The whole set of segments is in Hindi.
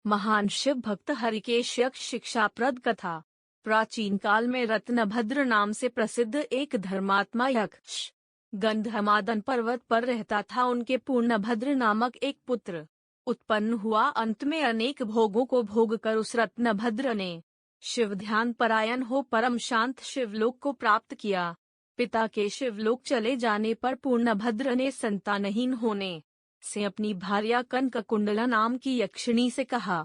महान शिव भक्त हरिकेश यक्ष शिक्षाप्रद कथा। प्राचीन काल में रत्नभद्र नाम से प्रसिद्ध एक धर्मात्मा यक्ष गंधमादन पर्वत पर रहता था। उनके पूर्णभद्र नामक एक पुत्र उत्पन्न हुआ। अंत में अनेक भोगों को भोग कर उस रत्नभद्र ने शिव ध्यान परायण हो परम शांत शिवलोक को प्राप्त किया। पिता के शिवलोक चले जाने पर पूर्णभद्र ने संतानहीन होने से अपनी भार्या कनककुंडला नाम की यक्षिणी से कहा,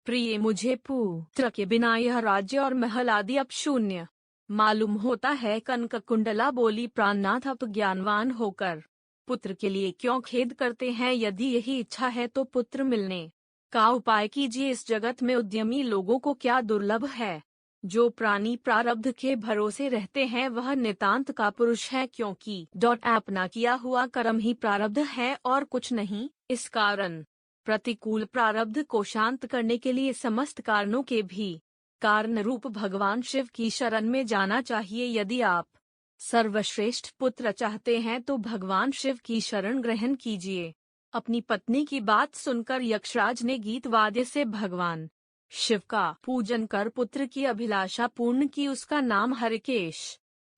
प्रिय, मुझे पुत्र के बिना यह राज्य और महल आदि अब शून्य मालूम होता है। कनककुंडला बोली, प्राणनाथ, आप ज्ञानवान होकर पुत्र के लिए क्यों खेद करते हैं? यदि यही इच्छा है तो पुत्र मिलने का उपाय कीजिए। इस जगत में उद्यमी लोगों को क्या दुर्लभ है। जो प्राणी प्रारब्ध के भरोसे रहते हैं वह नितांत का पुरुष है, क्योंकि अपना किया हुआ कर्म ही प्रारब्ध है और कुछ नहीं। इस कारण प्रतिकूल प्रारब्ध को शांत करने के लिए समस्त कारणों के भी कारण रूप भगवान शिव की शरण में जाना चाहिए। यदि आप सर्वश्रेष्ठ पुत्र चाहते हैं तो भगवान शिव की शरण ग्रहण कीजिए। अपनी पत्नी की बात सुनकर यक्षराज ने गीत वाद्य से भगवान शिव का पूजन कर पुत्र की अभिलाषा पूर्ण की। उसका नाम हरिकेश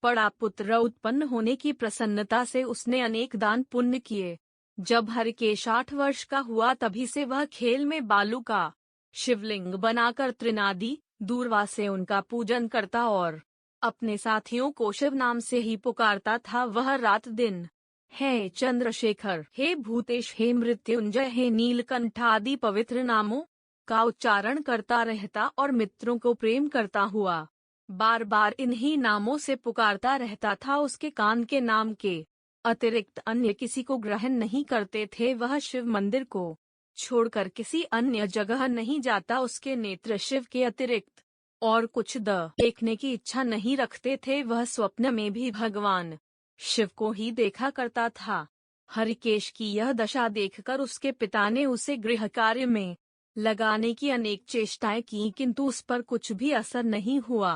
पड़ा। पुत्र उत्पन्न होने की प्रसन्नता से उसने अनेक दान पुण्य किए। जब हरिकेश 8 वर्ष का हुआ तभी से वह खेल में बालू का शिवलिंग बनाकर त्रिनादी दूर्वा से उनका पूजन करता और अपने साथियों को शिव नाम से ही पुकारता था। वह रात दिन हे चंद्रशेखर, हे भूतेश, हे मृत्युंजय, हे नीलकंठ आदि पवित्र नामों का उच्चारण करता रहता और मित्रों को प्रेम करता हुआ बार बार इन्हीं नामों से पुकारता रहता था। उसके कान के नाम के अतिरिक्त अन्य किसी को ग्रहण नहीं करते थे। वह शिव मंदिर को छोड़कर किसी अन्य जगह नहीं जाता। उसके नेत्र शिव के अतिरिक्त और कुछ देखने की इच्छा नहीं रखते थे। वह स्वप्न में भी भगवान शिव को ही देखा करता था। हरिकेश की यह दशा देखकर उसके पिता ने उसे गृह कार्य में लगाने की अनेक चेष्टाएं की, किंतु उस पर कुछ भी असर नहीं हुआ।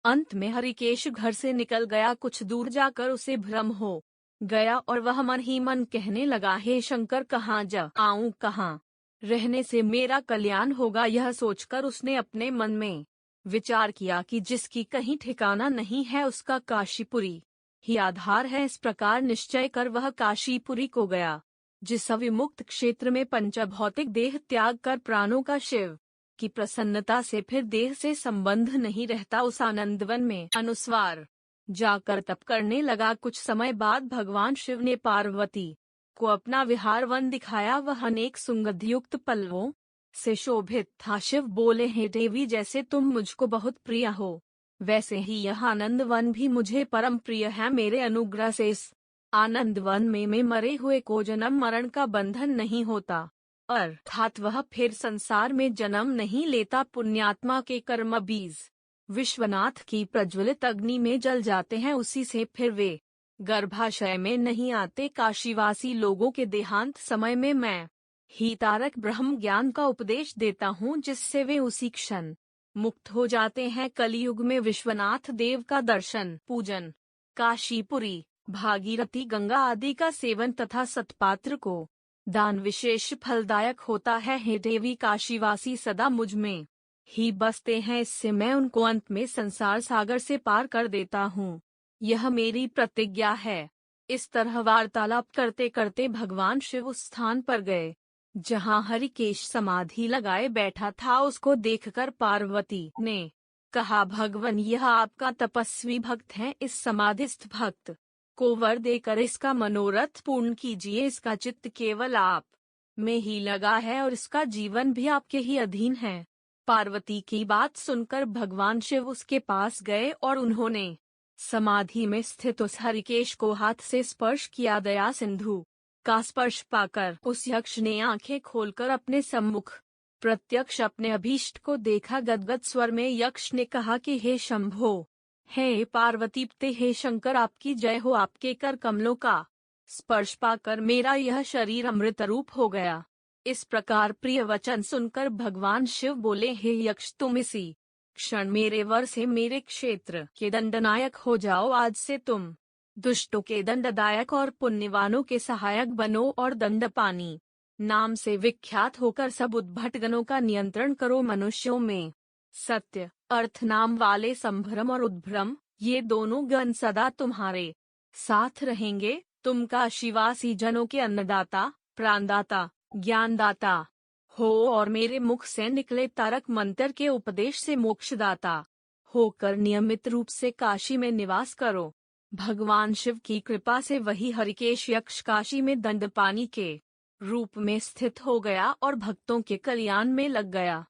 अंत में हरिकेश घर से निकल गया। कुछ दूर जाकर उसे भ्रम हो गया और वह मन ही मन कहने लगा, हे शंकर, कहाँ जाऊं, कहाँ रहने से मेरा कल्याण होगा। यह सोचकर उसने अपने मन में विचार किया कि जिसकी कहीं ठिकाना नहीं है उसका काशीपुरी ही आधार है। इस प्रकार निश्चय कर वह काशीपुरी को गया। जिस अविमुक्त क्षेत्र में पंचभौतिक देह त्याग कर प्राणों का शिव की प्रसन्नता से फिर देह से संबंध नहीं रहता, उस आनंदवन में अनुस्वार जाकर तप करने लगा। कुछ समय बाद भगवान शिव ने पार्वती को अपना विहार वन दिखाया। वह अनेक सुगंधयुक्त पल्लवों से शोभित था। शिव बोले, हे देवी, जैसे तुम मुझको बहुत प्रिय हो वैसे ही यह आनंद वन भी मुझे परम प्रिय है। मेरे अनुग्रह से इस आनंद वन में मरे हुए को जन्म मरण का बंधन नहीं होता, अर्थात वह फिर संसार में जन्म नहीं लेता। पुण्यात्मा के कर्म बीज विश्वनाथ की प्रज्वलित अग्नि में जल जाते हैं, उसी से फिर वे गर्भाशय में नहीं आते। काशीवासी लोगों के देहांत समय में मैं ही तारक ब्रह्म ज्ञान का उपदेश देता हूँ, जिससे वे उसी क्षण मुक्त हो जाते हैं। कलयुग में विश्वनाथ देव का दर्शन, पूजन, काशीपुरी, भागीरथी, गंगा आदि का सेवन तथा सतपात्र को दान विशेष फलदायक होता है। हे देवी, काशीवासी सदा मुझ में ही बसते हैं, इससे मैं उनको अंत में संसार सागर से पार कर देता हूँ। यह मेरी प्रतिज्ञा है। इस तरह वार्तालाप करते करते भगवान शिव उस स्थान पर गए जहाँ हरिकेश समाधि लगाए बैठा था। उसको देखकर पार्वती ने कहा, भगवान, यह आपका तपस्वी भक्त है। इस समाधिस्थ भक्त को वर देकर इसका मनोरथ पूर्ण कीजिए। इसका चित्त केवल आप में ही लगा है और इसका जीवन भी आपके ही अधीन है। पार्वती की बात सुनकर भगवान शिव उसके पास गए और उन्होंने समाधि में स्थित उस हरिकेश को हाथ से स्पर्श किया। दया सिंधु का स्पर्श पाकर उस यक्ष ने आंखें खोलकर अपने सम्मुख प्रत्यक्ष अपने अभीष्ट को देखा। गदगद स्वर में यक्ष ने कहा कि हे शंभो, हे पार्वती पते, हे शंकर, आपकी जय हो। आपके कर कमलों का स्पर्श पाकर मेरा यह शरीर अमृत रूप हो गया। इस प्रकार प्रिय वचन सुनकर भगवान शिव बोले, हे यक्ष, तुम इसी क्षण मेरे वर से मेरे क्षेत्र के दंडनायक हो जाओ। आज से तुम दुष्टों के दंडदायक और पुण्यवानों के सहायक बनो और दंड पानी नाम से विख्यात होकर सब उद्भटगणों का नियंत्रण करो मनुष्यों में। सत्य, अर्थ नाम वाले संभ्रम और उद्भ्रम, ये दोनों गण सदा तुम्हारे साथ रहेंगे। तुम काशीवासी जनों के अन्नदाता, प्राणदाता, ज्ञानदाता हो और मेरे मुख से निकले तारक मंत्र के उपदेश से मोक्षदाता होकर नियमित रूप से काशी में निवास करो। भगवान शिव की कृपा से वही हरिकेश यक्ष काशी में दंडपानी के रूप में स्थित हो गया और भक्तों के कल्याण में लग गया।